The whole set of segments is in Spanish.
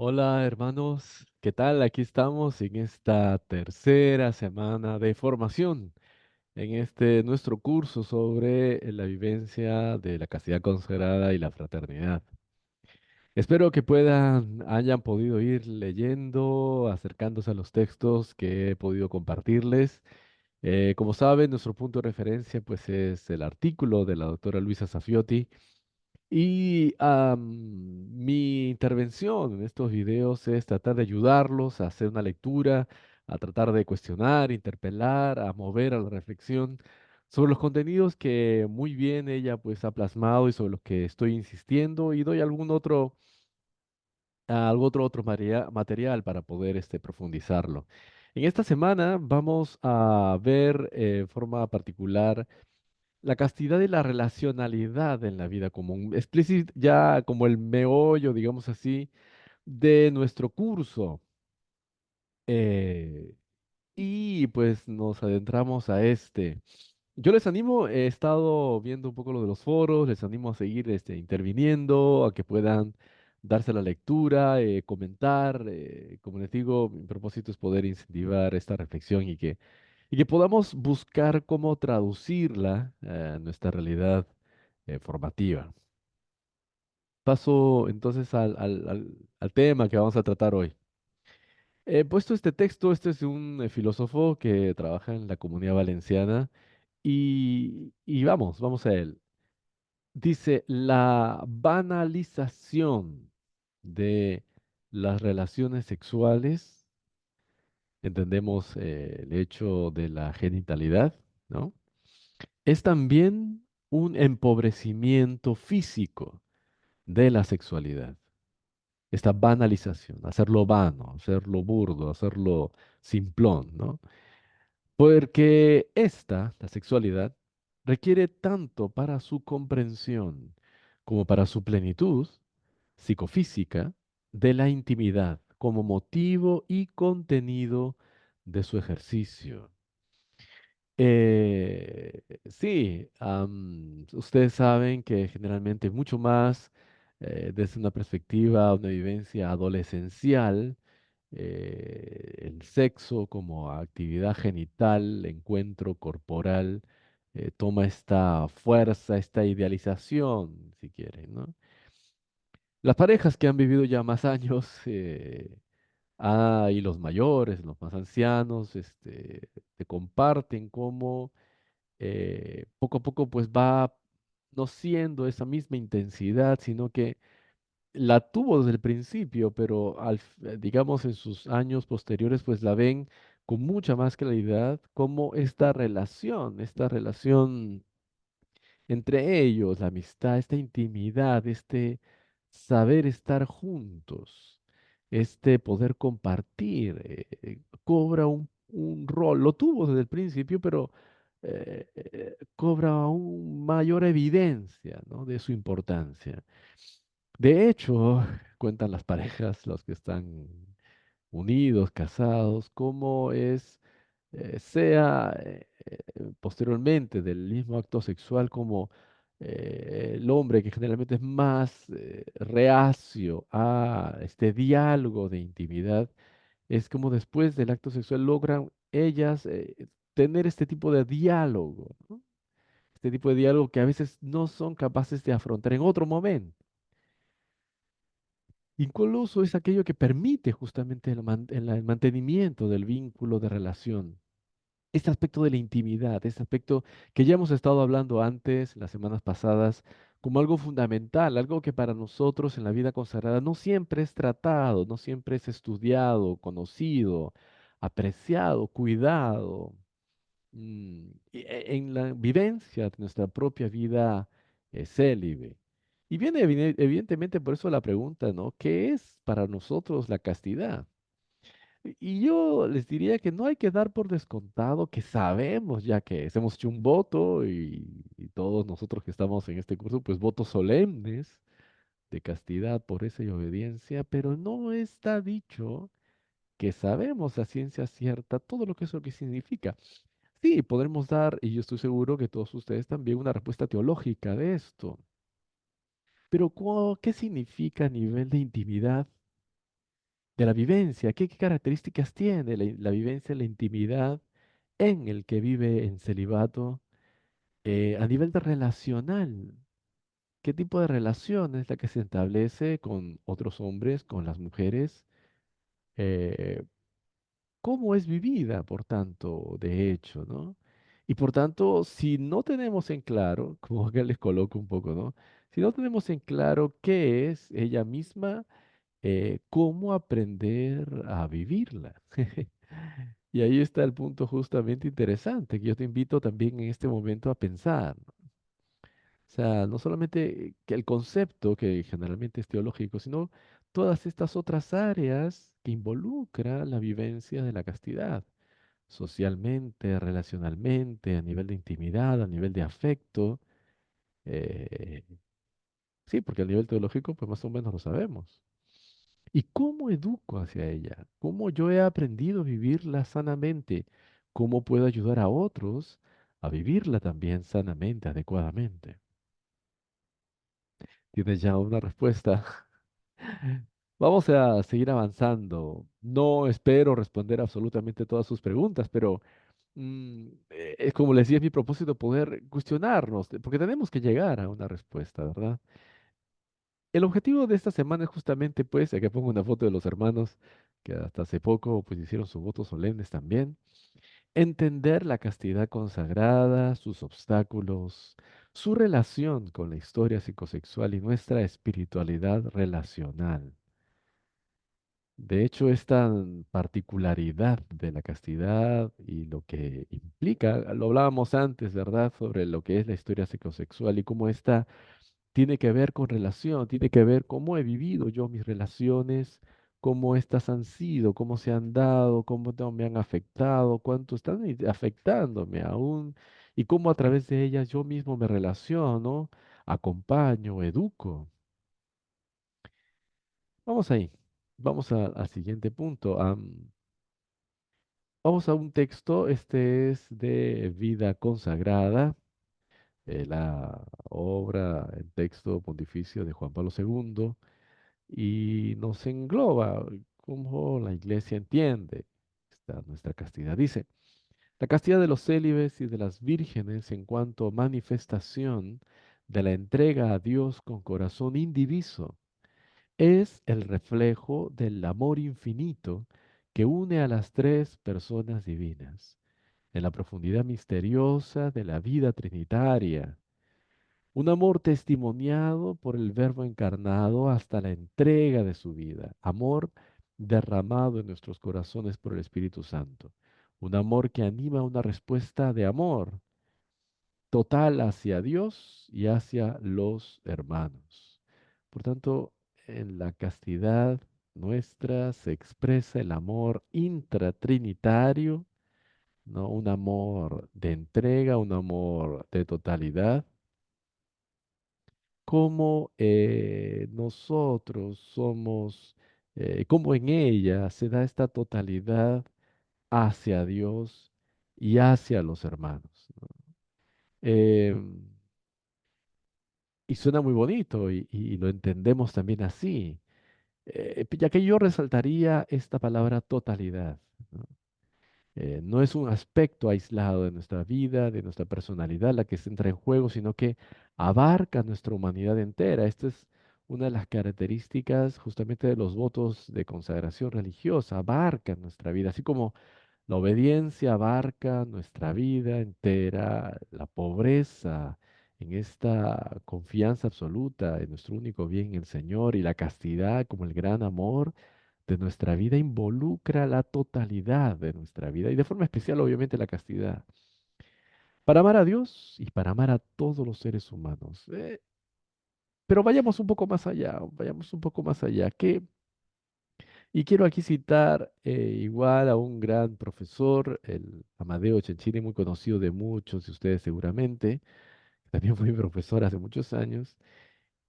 Hola hermanos, ¿qué tal? Aquí estamos en esta tercera semana de formación, en este nuestro curso sobre la vivencia de la castidad consagrada y la fraternidad. Espero que hayan podido ir leyendo, acercándose a los textos que he podido compartirles. Como saben, nuestro punto de referencia pues es el artículo de la doctora Luisa Safiotti y mi intervención en estos videos es tratar de ayudarlos a hacer una lectura, a tratar de cuestionar, interpelar, a mover a la reflexión sobre los contenidos que muy bien ella pues ha plasmado y sobre los que estoy insistiendo y doy algún otro material para poder profundizarlo. En esta semana vamos a ver en forma particular la castidad y la relacionalidad en la vida común, explícito ya como el meollo, digamos así, de nuestro curso. Eh, y pues nos adentramos a este. Yo les animo, he estado viendo un poco lo de los foros, les animo a seguir interviniendo, a que puedan darse la lectura, comentar. Como les digo, mi propósito es poder incentivar esta reflexión y que podamos buscar cómo traducirla a nuestra realidad formativa. Paso entonces al tema que vamos a tratar hoy. He puesto este texto, este es de un filósofo que trabaja en la Comunidad Valenciana y vamos a él. Dice, la banalización de las relaciones sexuales, entendemos el hecho de la genitalidad, ¿no? Es también un empobrecimiento físico de la sexualidad. Esta banalización, hacerlo vano, hacerlo burdo, hacerlo simplón, ¿no? Porque la sexualidad, requiere tanto para su comprensión como para su plenitud psicofísica de la intimidad como motivo y contenido de su ejercicio. Sí, ustedes saben que generalmente mucho más desde una perspectiva, una vivencia adolescencial, el sexo como actividad genital, encuentro corporal, toma esta fuerza, esta idealización, si quieren, ¿no? Las parejas que han vivido ya más años, y los mayores, los más ancianos, te comparten cómo poco a poco pues va no siendo esa misma intensidad, sino que la tuvo desde el principio, pero digamos en sus años posteriores pues la ven con mucha más claridad como esta relación entre ellos, la amistad, esta intimidad, este saber estar juntos, este poder compartir, cobra un rol, lo tuvo desde el principio, pero cobra aún mayor evidencia, ¿no? De su importancia. De hecho, cuentan las parejas, los que están unidos, casados, cómo posteriormente del mismo acto sexual, como el hombre que generalmente es más reacio a este diálogo de intimidad, es como después del acto sexual logran ellas tener este tipo de diálogo, ¿no? Este tipo de diálogo que a veces no son capaces de afrontar en otro momento. Incluso es aquello que permite justamente el mantenimiento del vínculo de relación. Este aspecto de la intimidad, este aspecto que ya hemos estado hablando antes, las semanas pasadas, como algo fundamental, algo que para nosotros en la vida consagrada no siempre es tratado, no siempre es estudiado, conocido, apreciado, cuidado. En la vivencia de nuestra propia vida célibe. Y viene evidentemente por eso la pregunta, ¿no? ¿Qué es para nosotros la castidad? Y yo les diría que no hay que dar por descontado que sabemos ya que hemos hecho un voto y todos nosotros que estamos en este curso, pues votos solemnes de castidad, pureza y obediencia, pero no está dicho que sabemos a ciencia cierta todo lo que eso que significa. Sí, podremos dar, y yo estoy seguro que todos ustedes también, una respuesta teológica de esto. Pero ¿qué significa a nivel de intimidad? de la vivencia. ¿Qué características tiene la vivencia, la intimidad en el que vive en celibato a nivel de relacional? ¿Qué tipo de relación es la que se establece con otros hombres, con las mujeres? Eh, ¿Cómo es vivida, por tanto, de hecho, ¿no? Y por tanto, si no tenemos en claro, como acá les coloco un poco, ¿no? Si no tenemos en claro qué es ella misma, cómo aprender a vivirla. Y ahí está el punto justamente interesante que yo te invito también en este momento a pensar, ¿no? O sea, no solamente que el concepto, que generalmente es teológico, sino todas estas otras áreas que involucra la vivencia de la castidad, socialmente, relacionalmente, a nivel de intimidad, a nivel de afecto. eh, sí, porque a nivel teológico, pues más o menos lo sabemos. ¿Y cómo educo hacia ella? ¿Cómo yo he aprendido a vivirla sanamente? ¿Cómo puedo ayudar a otros a vivirla también sanamente, adecuadamente? ¿Tienes ya una respuesta? Vamos a seguir avanzando. No espero responder absolutamente todas sus preguntas, pero como les decía, es mi propósito poder cuestionarnos, porque tenemos que llegar a una respuesta, ¿verdad? El objetivo de esta semana es justamente, pues, aquí pongo una foto de los hermanos que hasta hace poco, pues, hicieron sus votos solemnes también. Entender la castidad consagrada, sus obstáculos, su relación con la historia psicosexual y nuestra espiritualidad relacional. De hecho, esta particularidad de la castidad y lo que implica, lo hablábamos antes, ¿verdad?, sobre lo que es la historia psicosexual y cómo esta tiene que ver con relación, tiene que ver cómo he vivido yo mis relaciones, cómo éstas han sido, cómo se han dado, cómo me han afectado, cuánto están afectándome aún y cómo a través de ellas yo mismo me relaciono, acompaño, educo. Vamos ahí, vamos al siguiente punto. Vamos a un texto, este es de Vida Consagrada, la obra, el texto pontificio de Juan Pablo II, y nos engloba cómo la iglesia entiende nuestra castidad. Dice, la castidad de los célibes y de las vírgenes en cuanto a manifestación de la entrega a Dios con corazón indiviso es el reflejo del amor infinito que une a las tres personas divinas en la profundidad misteriosa de la vida trinitaria. Un amor testimoniado por el Verbo encarnado hasta la entrega de su vida. Amor derramado en nuestros corazones por el Espíritu Santo. Un amor que anima una respuesta de amor total hacia Dios y hacia los hermanos. Por tanto, en la castidad nuestra se expresa el amor intratrinitario, ¿no? Un amor de entrega, un amor de totalidad, como nosotros somos, como en ella se da esta totalidad hacia Dios y hacia los hermanos, ¿no? Em, y suena muy bonito y lo entendemos también así, ya que yo resaltaría esta palabra totalidad, ¿no? No es un aspecto aislado de nuestra vida, de nuestra personalidad, la que se entra en juego, sino que abarca nuestra humanidad entera. Esta es una de las características justamente de los votos de consagración religiosa, abarca nuestra vida, así como la obediencia abarca nuestra vida entera, la pobreza en esta confianza absoluta en nuestro único bien, el Señor, y la castidad como el gran amor de nuestra vida involucra la totalidad de nuestra vida y de forma especial, obviamente, la castidad. Para amar a Dios y para amar a todos los seres humanos. Pero vayamos un poco más allá, vayamos un poco más allá. Y quiero aquí citar igual a un gran profesor, el Amadeo Cencini, muy conocido de muchos de ustedes seguramente, también fue mi profesor hace muchos años,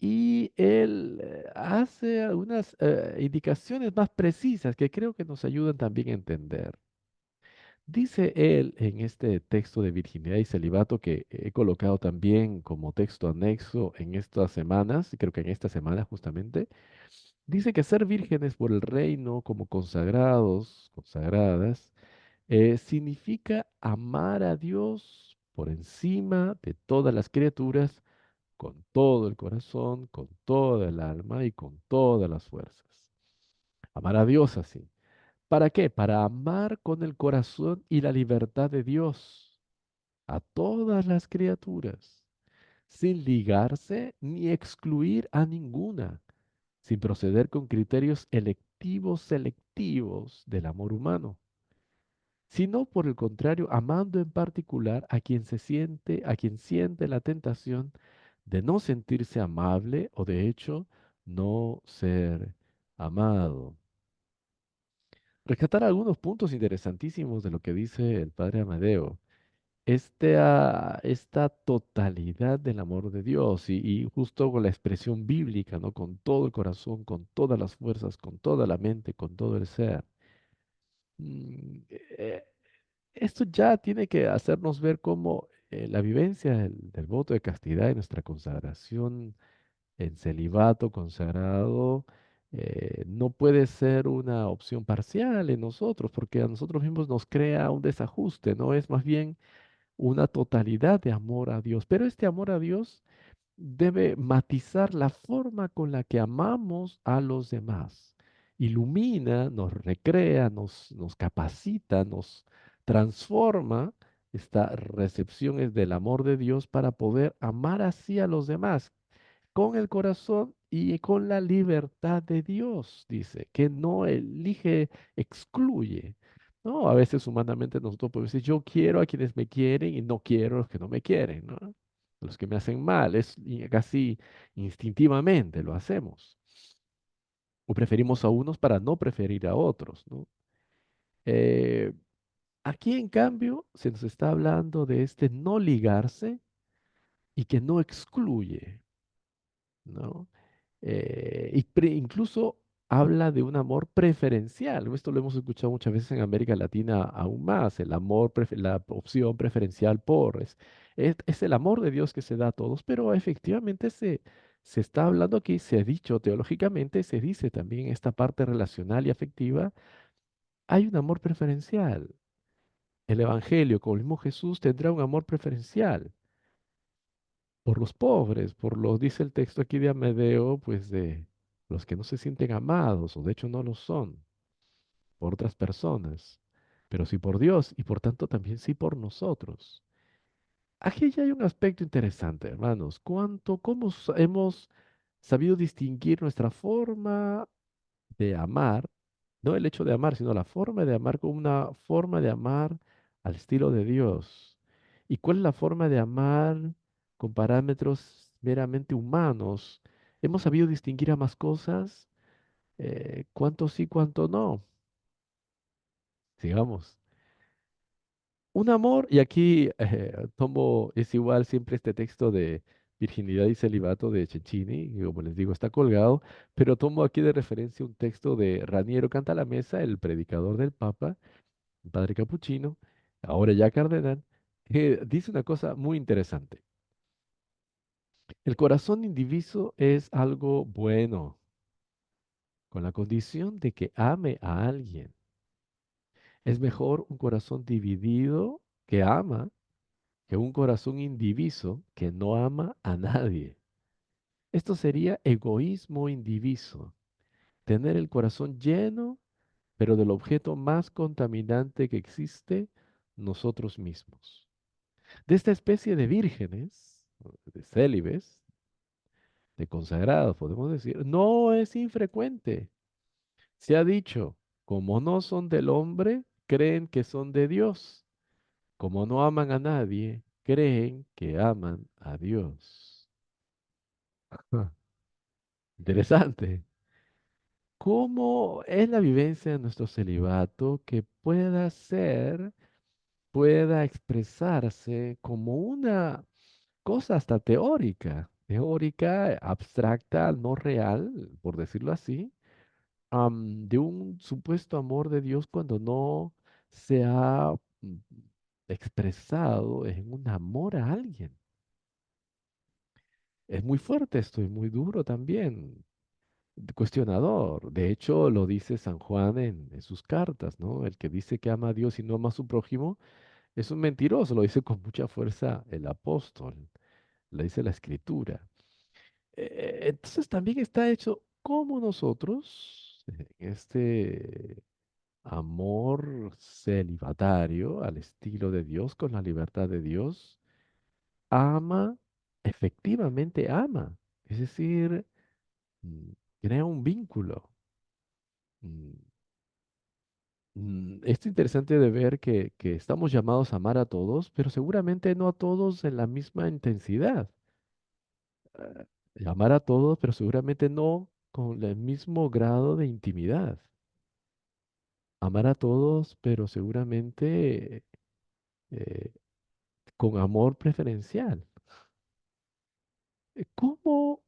y él hace algunas indicaciones más precisas que creo que nos ayudan también a entender. Dice él en este texto de virginidad y celibato que he colocado también como texto anexo en estas semanas, y creo que en esta semana justamente, Dice que ser vírgenes por el reino como consagrados, consagradas, significa amar a Dios por encima de todas las criaturas, con todo el corazón, con toda el alma y con todas las fuerzas. Amar a Dios así. ¿Para qué? Para amar con el corazón y la libertad de Dios a todas las criaturas, sin ligarse ni excluir a ninguna, sin proceder con criterios electivos, selectivos del amor humano, sino por el contrario, amando en particular a quien se siente, a quien siente la tentación de no sentirse amable o de hecho no ser amado. Rescatar algunos puntos interesantísimos de lo que dice el padre Amadeo. Esta totalidad del amor de Dios y justo con la expresión bíblica, ¿no? Con todo el corazón, con todas las fuerzas, con toda la mente, con todo el ser. Mm, eh, Esto ya tiene que hacernos ver cómo la vivencia del voto de castidad y nuestra consagración en celibato consagrado no puede ser una opción parcial en nosotros, porque a nosotros mismos nos crea un desajuste, ¿no? Es más bien una totalidad de amor a Dios, pero este amor a Dios debe matizar la forma con la que amamos a los demás. Ilumina, nos recrea, nos capacita, nos transforma. Esta recepción es del amor de Dios para poder amar así a los demás con el corazón y con la libertad de Dios, dice, que no elige, excluye. No, a veces humanamente nosotros podemos decir, yo quiero a quienes me quieren y no quiero a los que no me quieren, ¿no? A los que me hacen mal, casi instintivamente lo hacemos. O preferimos a unos para no preferir a otros, ¿no? Eh, Aquí, en cambio, se nos está hablando de este no ligarse y que no excluye, ¿no? Incluso habla de un amor preferencial. Esto lo hemos escuchado muchas veces en América Latina aún más, el amor, la opción preferencial por. Es el amor de Dios que se da a todos, pero efectivamente se está hablando aquí, se ha dicho teológicamente, se dice también en esta parte relacional y afectiva, hay un amor preferencial. El Evangelio, como el mismo Jesús, tendrá un amor preferencial por los pobres, dice el texto aquí de Amedeo, pues de los que no se sienten amados, o de hecho no lo son, por otras personas, pero sí por Dios y por tanto también sí por nosotros. Aquí ya hay un aspecto interesante, hermanos. Hemos sabido distinguir nuestra forma de amar, no el hecho de amar, sino la forma de amar como una forma de amar al estilo de Dios? ¿Y cuál es la forma de amar con parámetros meramente humanos? ¿Hemos sabido distinguir ambas cosas? ¿Cuánto sí, cuánto no? Sigamos. Un amor, y aquí tomo, es igual siempre este texto de virginidad y celibato de Cecchini, que como les digo está colgado, pero tomo aquí de referencia un texto de Raniero Cantalamessa, el predicador del Papa, un padre capuchino, ahora ya cardenal, que dice una cosa muy interesante. El corazón indiviso es algo bueno, con la condición de que ame a alguien. Es mejor un corazón dividido que ama que un corazón indiviso que no ama a nadie. Esto sería egoísmo indiviso, tener el corazón lleno, pero del objeto más contaminante que existe, nosotros mismos. De esta especie de vírgenes, o de célibes, de consagrados, podemos decir, no es infrecuente. Se ha dicho, como no son del hombre, creen que son de Dios. Como no aman a nadie, creen que aman a Dios. Interesante. ¿Cómo es la vivencia de nuestro celibato que pueda expresarse como una cosa hasta teórica, abstracta, no real, por decirlo así, de un supuesto amor de Dios cuando no se ha expresado en un amor a alguien? Es muy fuerte esto y muy duro también. cuestionador. De hecho, lo dice San Juan en sus cartas, ¿no? El que dice que ama a Dios y no ama a su prójimo es un mentiroso, lo dice con mucha fuerza el apóstol, lo dice la Escritura. Entonces también está hecho como nosotros, este amor celibatario al estilo de Dios, con la libertad de Dios, ama, efectivamente ama. Es decir, mm, crea un vínculo. Mm, Es interesante de ver que estamos llamados a amar a todos, pero seguramente no a todos en la misma intensidad. Amar a todos, pero seguramente no con el mismo grado de intimidad. Amar a todos, pero seguramente eh, con amor preferencial. ¿Cómo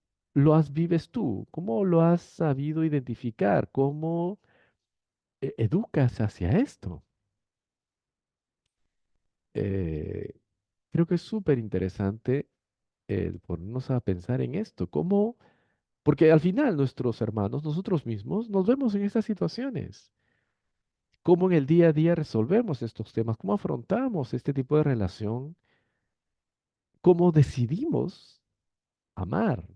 vives tú? ¿Cómo lo has sabido identificar? ¿Cómo educas hacia esto? Eh, Creo que es súper interesante el ponernos a pensar en esto. ¿Cómo? Porque al final nuestros hermanos, nosotros mismos, nos vemos en estas situaciones. ¿Cómo en el día a día resolvemos estos temas? ¿Cómo afrontamos este tipo de relación? ¿Cómo decidimos amar?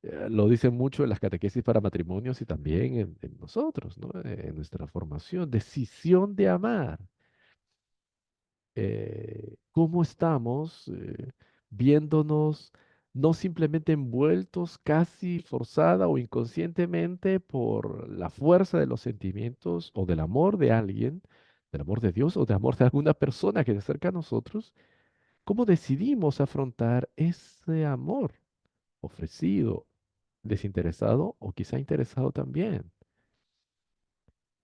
Lo dicen mucho en las catequesis para matrimonios y también en nosotros, ¿no? En nuestra formación. Decisión de amar. ¿Cómo estamos viéndonos no simplemente envueltos casi forzada o inconscientemente por la fuerza de los sentimientos o del amor de alguien, del amor de Dios o del amor de alguna persona que se acerca a nosotros? ¿Cómo decidimos afrontar ese amor ofrecido, desinteresado o quizá interesado también?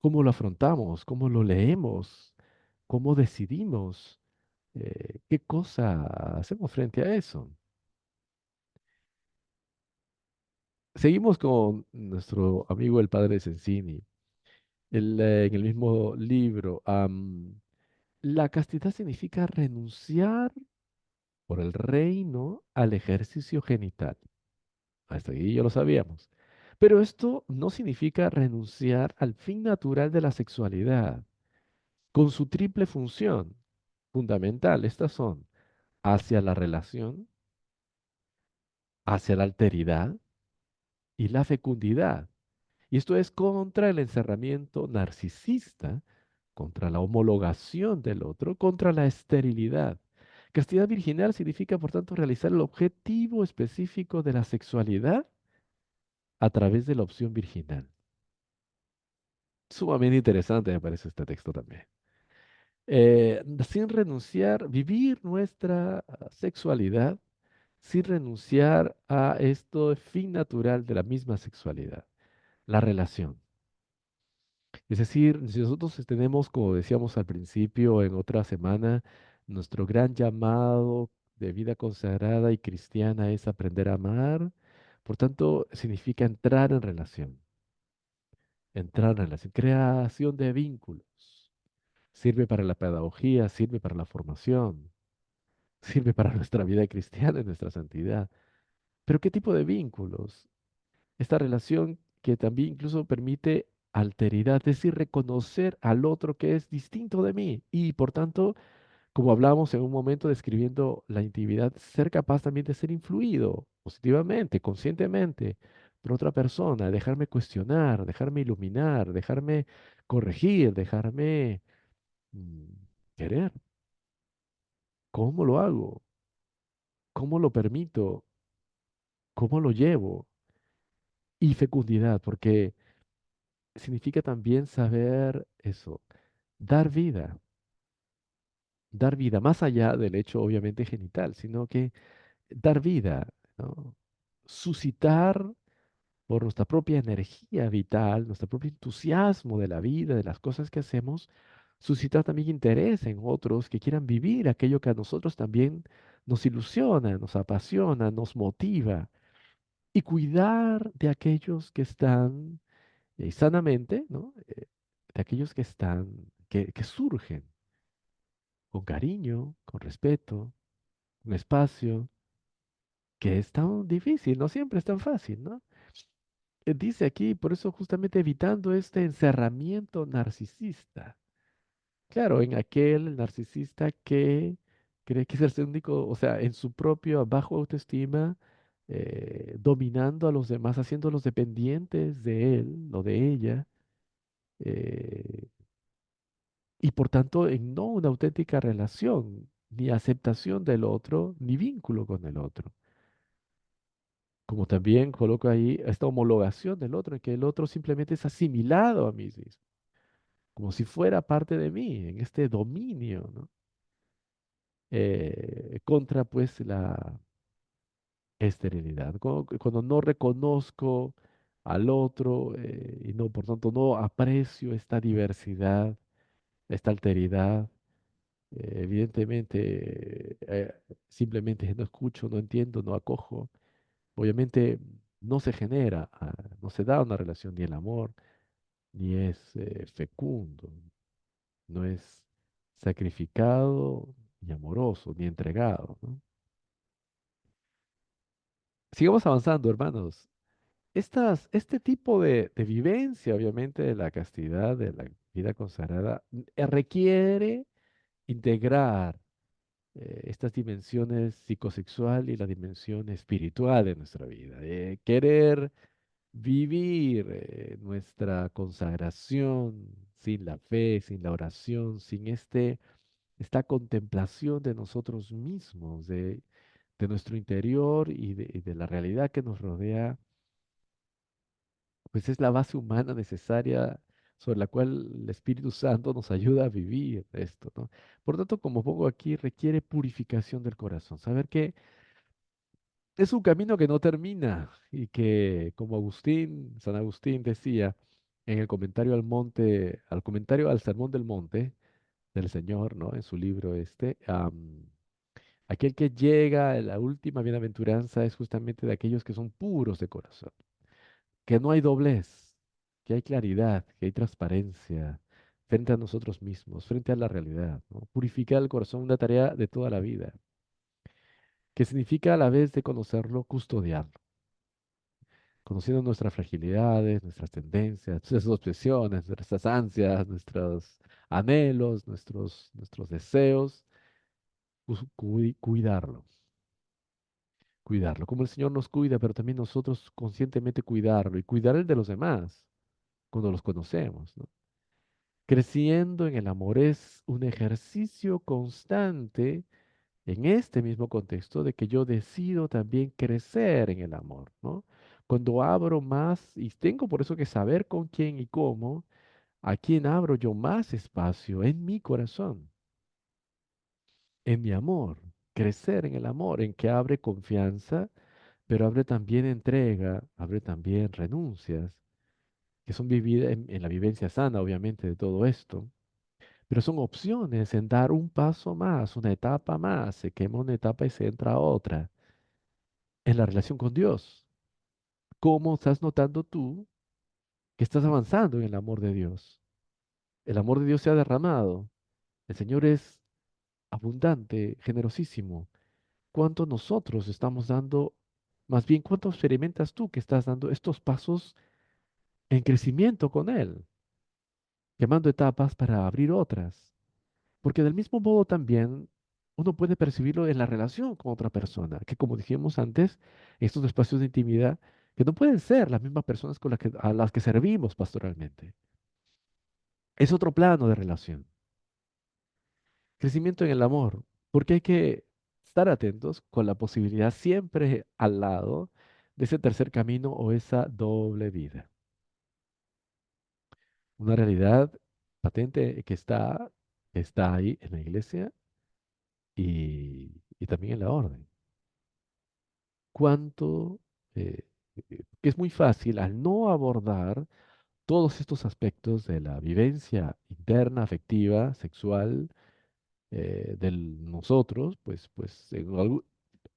¿Cómo lo afrontamos? ¿Cómo lo leemos? ¿Cómo decidimos? ¿Qué cosa hacemos frente a eso? Seguimos con nuestro amigo el padre Sensini. En el mismo libro, la castidad significa renunciar por el reino al ejercicio genital. Hasta ahí ya lo sabíamos. Pero esto no significa renunciar al fin natural de la sexualidad, con su triple función fundamental. Estas son hacia la relación, hacia la alteridad y la fecundidad. Y esto es contra el encerramiento narcisista, contra la homologación del otro, contra la esterilidad. Castidad virginal significa, por tanto, realizar el objetivo específico de la sexualidad a través de la opción virginal. Sumamente interesante me parece este texto también. Sin renunciar, vivir nuestra sexualidad sin renunciar a esto fin natural de la misma sexualidad, la relación. Es decir, si nosotros tenemos, como decíamos al principio en otra semana, nuestro gran llamado de vida consagrada y cristiana es aprender a amar, por tanto, significa entrar en relación, creación de vínculos. Sirve para la pedagogía, sirve para la formación, sirve para nuestra vida cristiana y nuestra santidad. Pero ¿qué tipo de vínculos? Esta relación que también incluso permite alteridad, es decir, reconocer al otro que es distinto de mí y por tanto, como hablábamos en un momento describiendo la intimidad, ser capaz también de ser influido positivamente, conscientemente por otra persona, dejarme cuestionar, dejarme iluminar, dejarme corregir, dejarme mm, querer. ¿Cómo lo hago? ¿Cómo lo permito? ¿Cómo lo llevo? Y fecundidad, porque significa también saber eso, dar vida, dar vida, más allá del hecho obviamente genital, sino que dar vida, ¿no? Suscitar por nuestra propia energía vital, nuestro propio entusiasmo de la vida, de las cosas que hacemos, suscitar también interés en otros que quieran vivir aquello que a nosotros también nos ilusiona, nos apasiona, nos motiva, y cuidar de aquellos que están sanamente, ¿no? De aquellos que están, que surgen con cariño, con respeto, un espacio, que es tan difícil, no siempre es tan fácil, ¿no? dice aquí, por eso justamente evitando este encerramiento narcisista. Claro, en aquel narcisista que cree que es el único, o sea, en su propio bajo autoestima, dominando a los demás, haciéndolos dependientes de él o de ella, eh, y por tanto en no una auténtica relación, ni aceptación del otro, ni vínculo con el otro. Como también coloco ahí esta homologación del otro, en que el otro simplemente es asimilado a mí mismo, como si fuera parte de mí, en este dominio, ¿no? Contra pues la esterilidad. Cuando no reconozco al otro y no, por tanto, no aprecio esta diversidad, esta alteridad, evidentemente, simplemente no escucho, no entiendo, no acojo. Obviamente no se genera, no se da una relación ni el amor, ni es fecundo, no es sacrificado, ni amoroso, ni entregado, ¿no? Sigamos avanzando, hermanos. Este tipo de vivencia, obviamente, de la castidad, de la vida consagrada, requiere integrar estas dimensiones psicosexual y la dimensión espiritual de nuestra vida. Querer vivir nuestra consagración sin la fe, sin la oración, sin esta contemplación de nosotros mismos, de nuestro interior y de la realidad que nos rodea, pues es la base humana necesaria sobre la cual el Espíritu Santo nos ayuda a vivir esto, ¿no? Por tanto, como pongo aquí, requiere purificación del corazón. Saber que es un camino que no termina y que, como San Agustín decía en el comentario al monte, al comentario al Sermón del Monte del Señor, ¿no? En su libro aquel que llega a la última bienaventuranza es justamente de aquellos que son puros de corazón, que no hay doblez, que hay claridad, que hay transparencia frente a nosotros mismos, frente a la realidad, ¿no? Purificar el corazón, una tarea de toda la vida, que significa a la vez de conocerlo, custodiarlo, conociendo nuestras fragilidades, nuestras tendencias, nuestras obsesiones, nuestras ansias, nuestros anhelos, nuestros deseos, cuidarlo, cuidarlo, como el Señor nos cuida, pero también nosotros conscientemente cuidarlo y cuidar el de los demás cuando los conocemos, ¿no? Creciendo en el amor es un ejercicio constante en este mismo contexto de que yo decido también crecer en el amor, ¿no? Cuando abro más, y tengo por eso que saber con quién y cómo, a quién abro yo más espacio en mi corazón, en mi amor, crecer en el amor, en que abre confianza, pero abre también entrega, abre también renuncias, que son vividas en la vivencia sana, obviamente, de todo esto. Pero son opciones en dar un paso más, una etapa más. Se quema una etapa y se entra a otra. En la relación con Dios. ¿Cómo estás notando tú que estás avanzando en el amor de Dios? El amor de Dios se ha derramado. El Señor es abundante, generosísimo. ¿Cuánto nosotros estamos dando, más bien cuánto experimentas tú que estás dando estos pasos en crecimiento con Él, quemando etapas para abrir otras? Porque del mismo modo también uno puede percibirlo en la relación con otra persona, que como dijimos antes, estos espacios de intimidad, que no pueden ser las mismas personas a las que servimos pastoralmente. Es otro plano de relación. Crecimiento en el amor, porque hay que estar atentos con la posibilidad siempre al lado de ese tercer camino o esa doble vida. Una realidad patente que está ahí en la iglesia y también en la orden. Cuánto, que es muy fácil al no abordar todos estos aspectos de la vivencia interna, afectiva, sexual, de nosotros, pues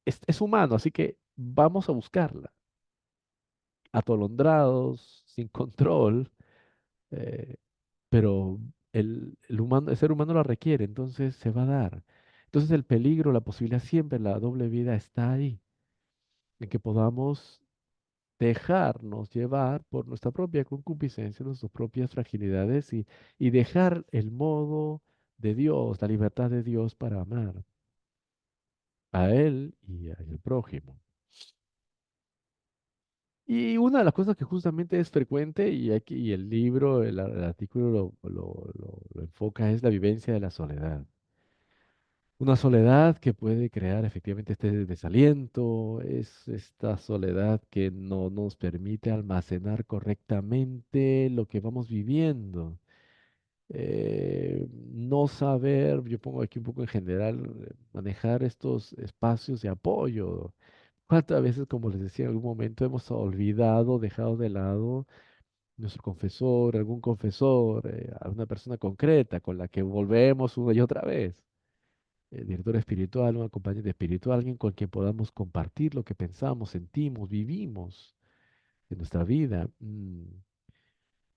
es humano, así que vamos a buscarla, atolondrados, sin control, eh, pero el ser humano la requiere, entonces se va a dar. Entonces el peligro, la posibilidad siempre, la doble vida está ahí, en que podamos dejarnos llevar por nuestra propia concupiscencia, nuestras propias fragilidades y dejar el modo de Dios, la libertad de Dios para amar a Él y al prójimo. Y una de las cosas que justamente es frecuente, y aquí y el libro, el artículo lo enfoca, es la vivencia de la soledad. Una soledad que puede crear efectivamente este desaliento, es esta soledad que no nos permite almacenar correctamente lo que vamos viviendo. No saber, yo pongo aquí un poco en general, manejar estos espacios de apoyo. ¿Cuántas veces, como les decía en algún momento, hemos olvidado, dejado de lado nuestro confesor, algún confesor, a una persona concreta con la que volvemos una y otra vez? Director espiritual, un acompañante espiritual, alguien con quien podamos compartir lo que pensamos, sentimos, vivimos en nuestra vida.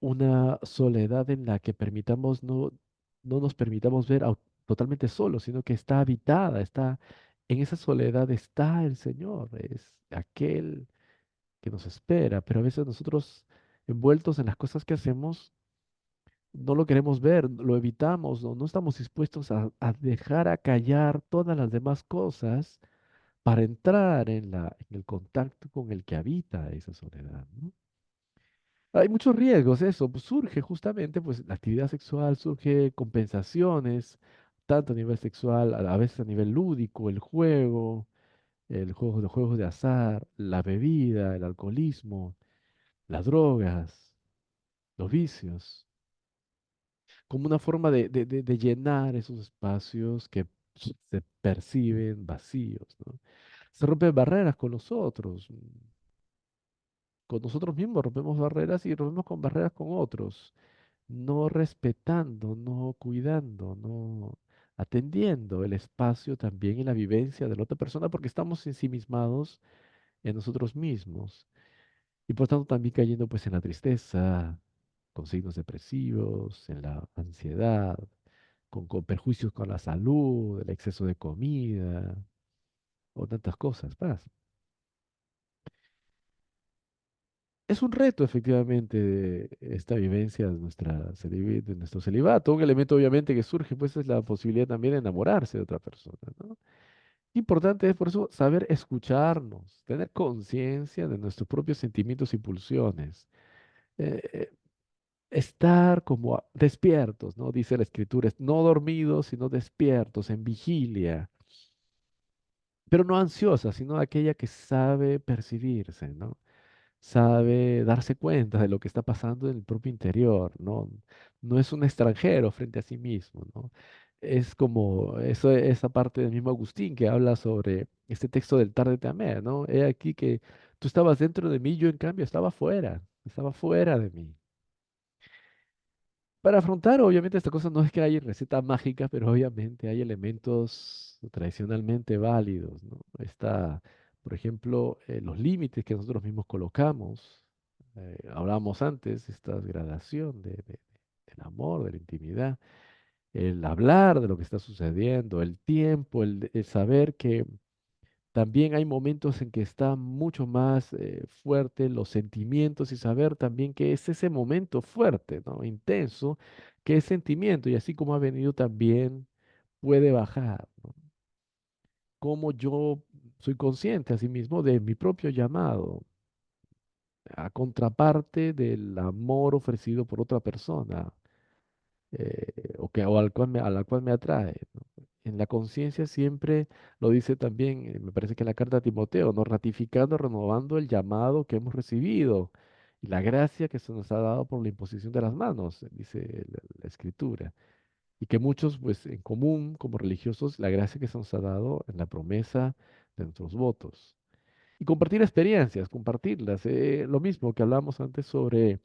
Una soledad en la que permitamos no nos permitamos ver totalmente solos, sino que está habitada, está en esa soledad está el Señor, es aquel que nos espera, pero a veces nosotros envueltos en las cosas que hacemos no lo queremos ver, lo evitamos, no estamos dispuestos a dejar a callar todas las demás cosas para entrar en el contacto con el que habita esa soledad, ¿no? Hay muchos riesgos, eso, pues surge justamente, pues la actividad sexual, surge compensaciones, tanto a nivel sexual, a veces a nivel lúdico, los juegos de azar, la bebida, el alcoholismo, las drogas, los vicios, como una forma de llenar esos espacios que se perciben vacíos, ¿no? Se rompen barreras con nosotros mismos rompemos barreras y rompemos con barreras con otros, no respetando, no cuidando, no atendiendo el espacio también y la vivencia de la otra persona porque estamos ensimismados en nosotros mismos y por tanto también cayendo pues en la tristeza, con signos depresivos, en la ansiedad, con perjuicios con la salud, el exceso de comida o tantas cosas más. Es un reto, efectivamente, esta vivencia de de nuestro celibato. Un elemento, obviamente, que surge, pues, es la posibilidad también de enamorarse de otra persona, ¿no? Importante es, por eso, saber escucharnos, tener conciencia de nuestros propios sentimientos y pulsiones. eh, eh, Estar como despiertos, ¿no? Dice la escritura, no dormidos, sino despiertos, en vigilia, pero no ansiosa, sino aquella que sabe percibirse, ¿no? Sabe darse cuenta de lo que está pasando en el propio interior, ¿no? No es un extranjero frente a sí mismo, ¿no? Es como esa parte del mismo Agustín que habla sobre este texto del tarde te amé, ¿no? He aquí que tú estabas dentro de mí, yo en cambio estaba fuera de mí. Para afrontar, obviamente, esta cosa no es que hay receta mágica, pero obviamente hay elementos tradicionalmente válidos, ¿no? Está, por ejemplo, los límites que nosotros mismos colocamos. Hablábamos antes, esta gradación del amor, de la intimidad, el hablar de lo que está sucediendo, el tiempo, el saber que también hay momentos en que está mucho más fuerte los sentimientos y saber también que es ese momento fuerte, ¿no? Intenso, que es sentimiento y así como ha venido también puede bajar, ¿no? Como yo soy consciente a sí mismo de mi propio llamado, a contraparte del amor ofrecido por otra persona, o al cual a la cual me atrae, ¿no? En la conciencia siempre lo dice también, me parece que en la carta a Timoteo, ¿no? Ratificando, renovando el llamado que hemos recibido y la gracia que se nos ha dado por la imposición de las manos, dice la Escritura. Y que muchos, pues en común, como religiosos, la gracia que se nos ha dado en la promesa de nuestros votos. Y compartir experiencias, compartirlas. Lo mismo que hablábamos antes sobre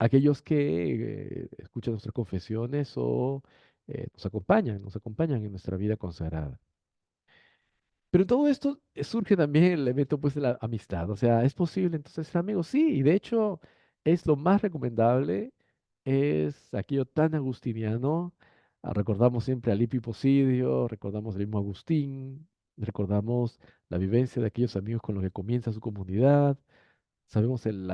aquellos que escuchan nuestras confesiones o nos acompañan en nuestra vida consagrada. Pero en todo esto surge también el elemento pues de la amistad, o sea, ¿es posible entonces ser amigos? Sí, y de hecho es lo más recomendable, es aquello tan agustiniano, recordamos siempre a Lipi Posidio, recordamos al mismo Agustín, recordamos la vivencia de aquellos amigos con los que comienza su comunidad, Sabemos el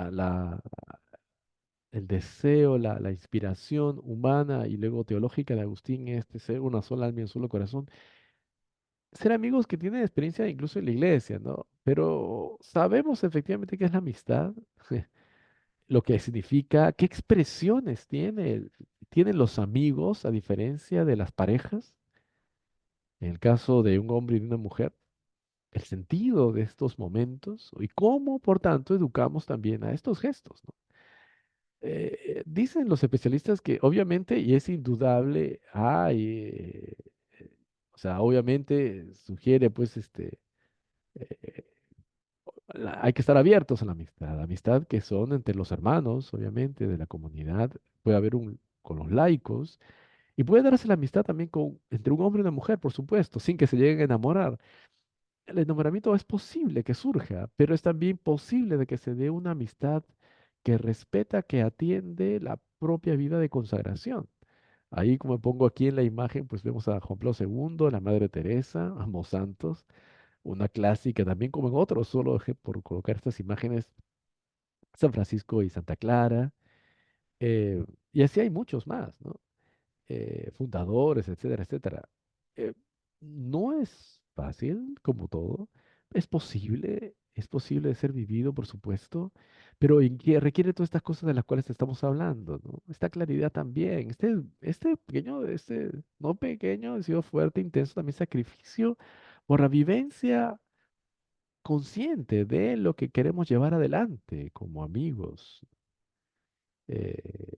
deseo, la inspiración humana y luego teológica de Agustín es de ser una sola alma y un solo corazón. Ser amigos que tienen experiencia incluso en la iglesia, ¿no? Pero sabemos efectivamente qué es la amistad, lo que significa, qué expresiones tienen los amigos a diferencia de las parejas. En el caso de un hombre y de una mujer, el sentido de estos momentos y cómo, por tanto, educamos también a estos gestos, ¿no? Dicen los especialistas que obviamente, y es indudable, o sea, obviamente sugiere pues eh, hay que estar abiertos a la amistad que son entre los hermanos, obviamente, de la comunidad, puede haber con los laicos, y puede darse la amistad también entre un hombre y una mujer, por supuesto, sin que se lleguen a enamorar. El enamoramiento es posible que surja, pero es también posible de que se dé una amistad que respeta, que atiende la propia vida de consagración. Ahí, como pongo aquí en la imagen, pues vemos a Juan Pablo II, a la Madre Teresa, a ambos santos, una clásica también como en otros, solo por colocar estas imágenes, San Francisco y Santa Clara, y así hay muchos más, ¿no? Fundadores, etcétera, etcétera. Eh, no es fácil, como todo. Es posible de ser vivido, por supuesto, pero requiere todas estas cosas de las cuales estamos hablando, ¿no? Esta claridad también, este pequeño, no pequeño, ha sido fuerte, intenso, también sacrificio por la vivencia consciente de lo que queremos llevar adelante como amigos. Eh,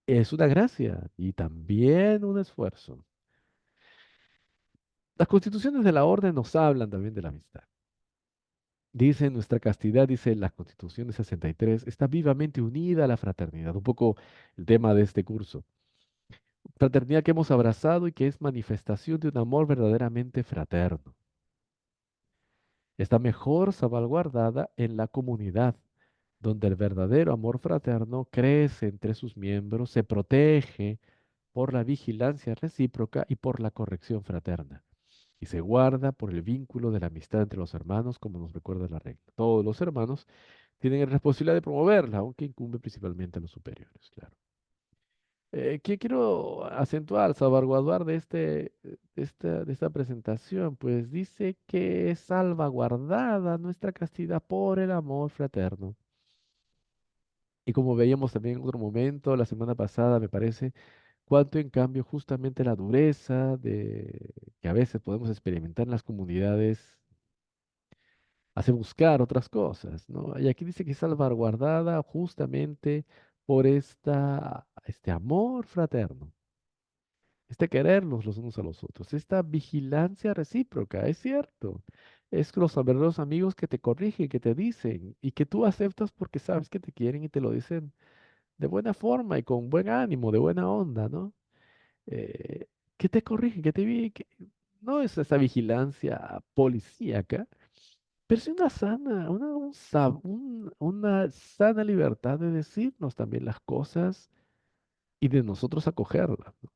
es una gracia y también un esfuerzo. Las constituciones de la orden nos hablan también de la amistad. Dice nuestra castidad, dice la Constitución de 63, está vivamente unida a la fraternidad. Un poco el tema de este curso. Fraternidad que hemos abrazado y que es manifestación de un amor verdaderamente fraterno. Está mejor salvaguardada en la comunidad, donde el verdadero amor fraterno crece entre sus miembros, se protege por la vigilancia recíproca y por la corrección fraterna, y se guarda por el vínculo de la amistad entre los hermanos, como nos recuerda la regla. Todos los hermanos tienen la responsabilidad de promoverla, aunque incumbe principalmente a los superiores, claro. ¿Qué quiero acentuar, salvaguardar de esta presentación? Pues dice que es salvaguardada nuestra castidad por el amor fraterno. Y como veíamos también en otro momento, la semana pasada, me parece, cuánto en cambio justamente la dureza que a veces podemos experimentar en las comunidades hace buscar otras cosas, ¿no? Y aquí dice que es salvaguardada justamente por este amor fraterno, este querernos los unos a los otros, esta vigilancia recíproca, es cierto. Es los verdaderos amigos que te corrigen, que te dicen y que tú aceptas porque sabes que te quieren y te lo dicen de buena forma y con buen ánimo, de buena onda, ¿no? eh, que te corrigen, no es esa vigilancia policíaca, pero es una sana, una sana libertad de decirnos también las cosas y de nosotros acogerlas, ¿no?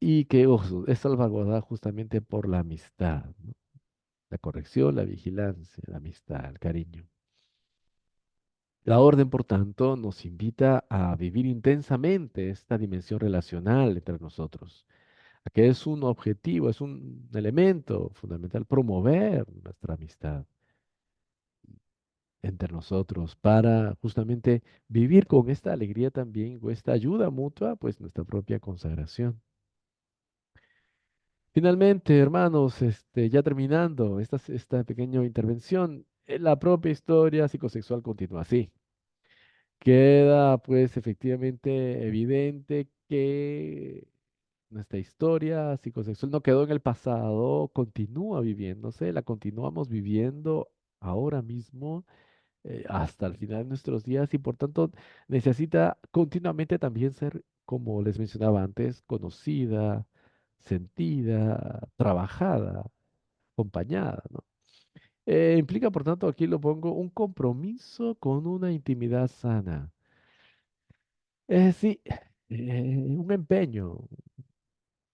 Y que ojo, es salvaguardada justamente por la amistad, ¿no? La corrección, la vigilancia, la amistad, el cariño. La orden, por tanto, nos invita a vivir intensamente esta dimensión relacional entre nosotros, que es un objetivo, es un elemento fundamental, promover nuestra amistad entre nosotros para justamente vivir con esta alegría también, o esta ayuda mutua, pues nuestra propia consagración. Finalmente, hermanos, ya terminando esta pequeña intervención, la propia historia psicosexual continúa así. Queda pues efectivamente evidente que nuestra historia psicosexual no quedó en el pasado, continúa viviéndose, la continuamos viviendo ahora mismo hasta el final de nuestros días y por tanto necesita continuamente también ser, como les mencionaba antes, conocida, sentida, trabajada, acompañada, ¿no? Implica, por tanto, aquí lo pongo, un compromiso con una intimidad sana. Sí, un empeño,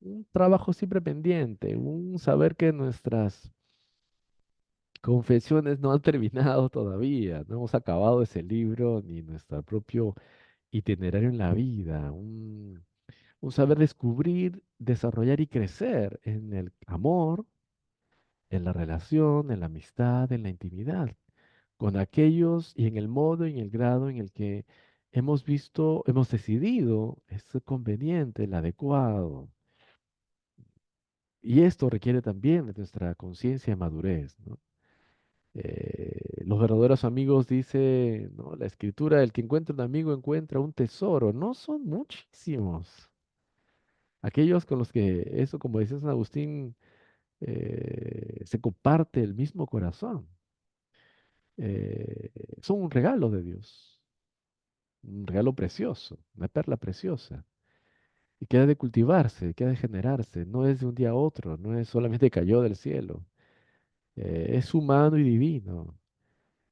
un trabajo siempre pendiente, un saber que Confesiones no han terminado todavía, no hemos acabado ese libro ni nuestro propio itinerario en la vida, un saber descubrir, desarrollar y crecer en el amor, en la relación, en la amistad, en la intimidad, con aquellos y en el modo y en el grado en el que hemos visto, hemos decidido es conveniente, el adecuado. Y esto requiere también de nuestra conciencia y madurez, ¿no? Los verdaderos amigos, dice, ¿no? La escritura, el que encuentra un amigo encuentra un tesoro. No son muchísimos. Aquellos con los que, eso como decía San Agustín, se comparte el mismo corazón. Eh, Son un regalo de Dios, un regalo precioso, una perla preciosa. Y que ha de cultivarse, que ha de generarse. No es de un día a otro, no es solamente cayó del cielo. Es humano y divino.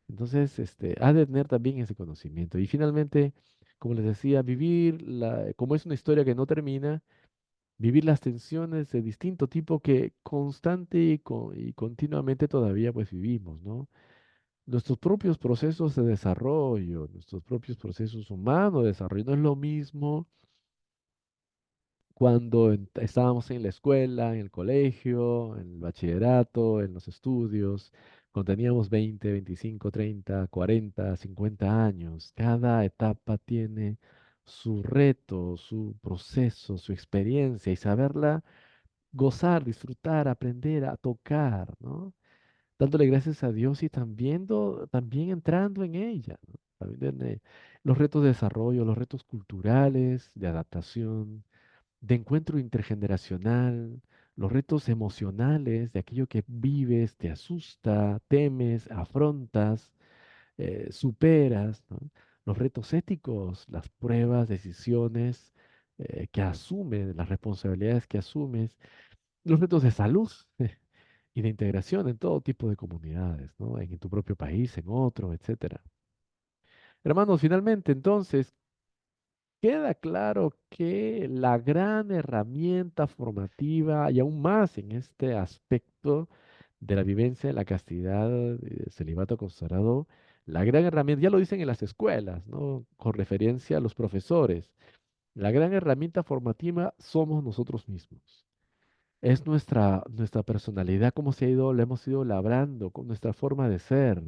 Entonces, ha de tener también ese conocimiento. Y finalmente, como les decía, vivir, como es una historia que no termina, vivir las tensiones de distinto tipo que constante y continuamente todavía pues vivimos, ¿no? Nuestros propios procesos de desarrollo, nuestros propios procesos humanos de desarrollo, no es lo mismo cuando estábamos en la escuela, en el colegio, en el bachillerato, en los estudios, cuando teníamos 20, 25, 30, 40, 50 años. Cada etapa tiene su reto, su proceso, su experiencia y saberla gozar, disfrutar, aprender a tocar, ¿no? Dándole gracias a Dios y también, también entrando en ella, ¿no? También en, los retos de desarrollo, los retos culturales, de adaptación, de encuentro intergeneracional, los retos emocionales de aquello que vives, te asusta, temes, afrontas, superas, ¿no? Los retos éticos, las pruebas, decisiones que asumes, las responsabilidades que asumes, los retos de salud y de integración en todo tipo de comunidades, ¿no? En tu propio país, en otro, etcétera. Hermanos, finalmente, entonces, queda claro que la gran herramienta formativa, y aún más en este aspecto de la vivencia de la castidad, del celibato consagrado, la gran herramienta, ya lo dicen en las escuelas, ¿no? Con referencia a los profesores, la gran herramienta formativa somos nosotros mismos. Es nuestra personalidad, cómo se ha ido, la hemos ido labrando, con nuestra forma de ser,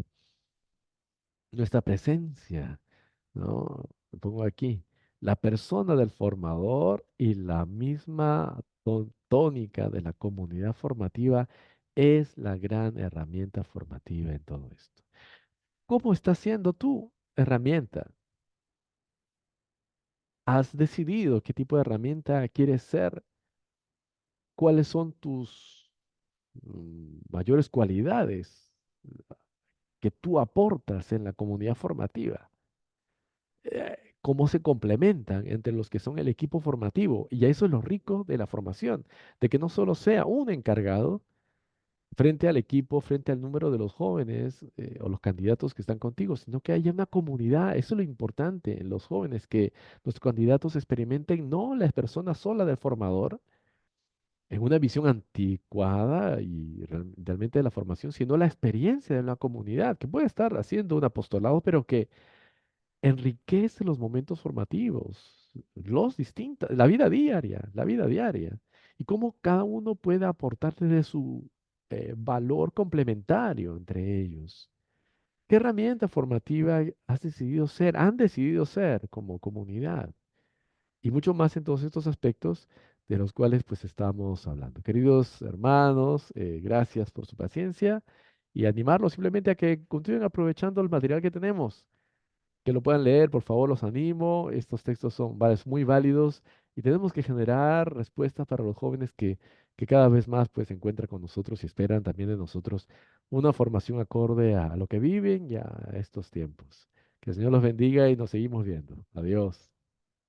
nuestra presencia, ¿no? Lo pongo aquí. La persona del formador y la misma tónica de la comunidad formativa es la gran herramienta formativa en todo esto. ¿Cómo estás siendo tú herramienta? ¿Has decidido qué tipo de herramienta quieres ser? ¿Cuáles son tus mayores cualidades que tú aportas en la comunidad formativa? Cómo se complementan entre los que son el equipo formativo. Y eso es lo rico de la formación, de que no solo sea un encargado frente al equipo, frente al número de los jóvenes o los candidatos que están contigo, sino que haya una comunidad. Eso es lo importante en los jóvenes, que los candidatos experimenten no la persona sola del formador, en una visión anticuada y realmente de la formación, sino la experiencia de la comunidad, que puede estar haciendo un apostolado, pero que enriquece los momentos formativos, la vida diaria, y cómo cada uno puede aportar desde su valor complementario entre ellos. ¿Qué herramienta formativa has decidido ser, han decidido ser como comunidad? Y mucho más en todos estos aspectos de los cuales pues estamos hablando. Queridos hermanos, gracias por su paciencia y animarlos simplemente a que continúen aprovechando el material que tenemos, que lo puedan leer, por favor, los animo. Estos textos son muy válidos y tenemos que generar respuestas para los jóvenes que cada vez más pues se encuentran con nosotros y esperan también de nosotros una formación acorde a lo que viven y a estos tiempos. Que el Señor los bendiga y nos seguimos viendo. Adiós.